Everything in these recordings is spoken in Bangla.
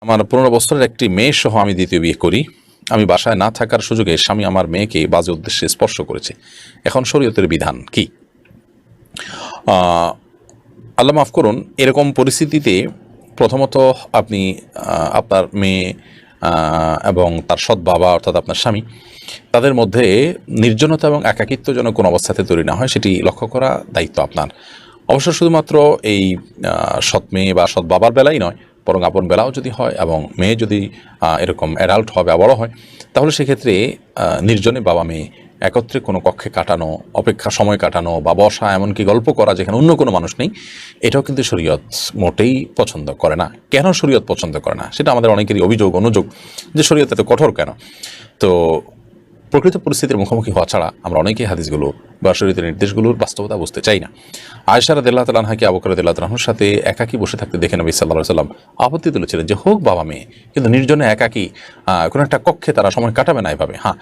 আমার 15 বছরের একটি মেয়ে সহ আমি দ্বিতীয় বিয়ে করি। আমি বাসায় না থাকার সুযোগে স্বামী আমার মেয়েকে বাজে উদ্দেশ্যে স্পর্শ করেছে। এখন শরীয়তের বিধান কি? আল্লাহ মাফ করুন, এরকম পরিস্থিতিতে প্রথমত আপনি আপনার মেয়ে এবং তার সৎ বাবা অর্থাৎ আপনার স্বামী, তাদের মধ্যে নির্জনতা এবং একাকিত্ব যেন কোনো অবস্থাতে তৈরি না হয় সেটি লক্ষ্য করা দায়িত্ব আপনার। অবশ্য শুধুমাত্র এই সৎ মেয়ে বা সৎ বাবার বেলাই নয়, বরং আপন বেলাও যদি হয় এবং মেয়ে যদি এরকম অ্যাডাল্ট হবে, বড় হয়, তাহলে সেক্ষেত্রে নির্জনে বাবা মেয়ে একত্রে কোনো কক্ষে কাটানো, অপেক্ষা সময় কাটানো বা বসা, এমনকি গল্প করা যেখানে অন্য কোনো মানুষ নেই, এটাও কিন্তু শরীয়ত মোটেই পছন্দ করে না। কেন শরীয়ত পছন্দ করে না সেটা আমাদের অনেকেরই অভিযোগ, অনুযোগ যে শরীয়ত এত কঠোর কেন। তো প্রকৃত পরিস্থিতির মুখোমুখি হওয়া ছাড়া আমরা অনেকেই হাদিসগুলো বা শরীয়তের নির্দেশগুলোর বাস্তবতা বুঝতে চাই না। আয়েশা রাদিয়াল্লাহু তাআলা আনহাকে আবু বকর রাদিয়াল্লাহু তাআলার সাথে একাকী বসে থাকতে দেখে নবী সাল্লাল্লাহু আলাইহি ওয়াসাল্লাম আপত্তি তুলেছিলেন যে হোক বাবা মেয়ে, কিন্তু নির্জনে একাকী কোনো একটা কক্ষে তারা সময় কাটাবে না এভাবে। হ্যাঁ,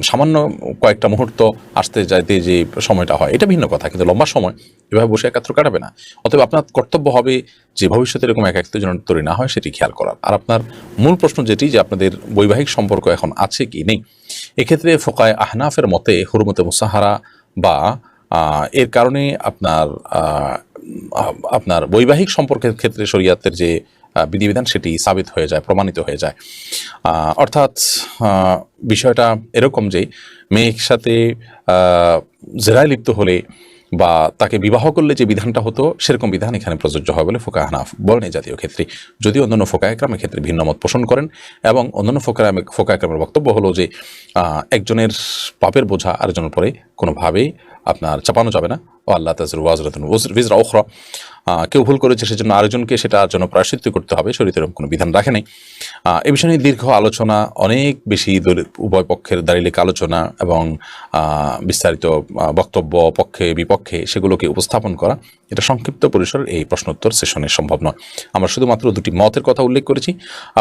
সামান্য কয়েকটা মুহূর্ত আসতে যাইতে যে সময়টা হয় এটা ভিন্ন কথা, কিন্তু লম্বা সময় এভাবে বসে একাত্র কাটাবে না। অতএব আপনার কর্তব্য হবে যে ভবিষ্যতে এরকম একাকিত্ব যেন তৈরি না হয় সেটি খেয়াল করার। আর আপনার মূল প্রশ্ন যেটি, যে আপনাদের বৈবাহিক সম্পর্ক এখন আছে কি নেই, এক্ষেত্রে ফোকায়ে আহনাফের মতে হুরমতে মুসাহারা বা এর কারণে আপনার বৈবাহিক সম্পর্কের ক্ষেত্রে শরীয়তের যে বিধিবিধান সেটি সাবিত হয়ে যায়, প্রমাণিত হয়ে যায়। অর্থাৎ বিষয়টা এরকম যে মেয়ের সাথে জেরায় লিপ্ত হলে বা তাকে বিবাহ করলে যে বিধানটা হতো সেরকম বিধান এখানে প্রযোজ্য হয় বলে ফোকায়ে আহনাফ বলেন এই জাতীয় ক্ষেত্রে। যদিও অন্যান্য ফোকায়ে কেরামের ক্ষেত্রে ভিন্ন মত পোষণ করেন, এবং অন্যান্য ফোকায়ে কেরামের বক্তব্য হলো যে একজনের পাপের বোঝা আরেকজনের পরে কোনোভাবেই আপনার চাপানো যাবে না। ও আল্লাহ তাযরু ওয়াজরাতুন উযরা উখরা, কেউ ভুল করেছে সেজন্য আরেকজনকে সেটার জন্য প্রায়শ্চিত্ত করতে হবে, শরীয়তের কোনো বিধান রাখে নাই। এ বিষয়ে নিয়ে দীর্ঘ আলোচনা, অনেক বেশি উভয় পক্ষের দাঁড়িয়ে আলোচনা এবং বিস্তারিত বক্তব্য পক্ষে বিপক্ষে সেগুলোকে উপস্থাপন করা, এটা সংক্ষিপ্ত পরিসরের এই প্রশ্নোত্তর সেশনে সম্ভব নয়। আমরা শুধুমাত্র দুটি মতের কথা উল্লেখ করেছি।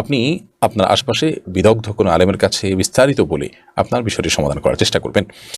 আপনি আপনার আশপাশে বিদগ্ধ কোনো আলেমের কাছে বিস্তারিত বলে আপনার বিষয়টি সমাধান করার চেষ্টা করবেন।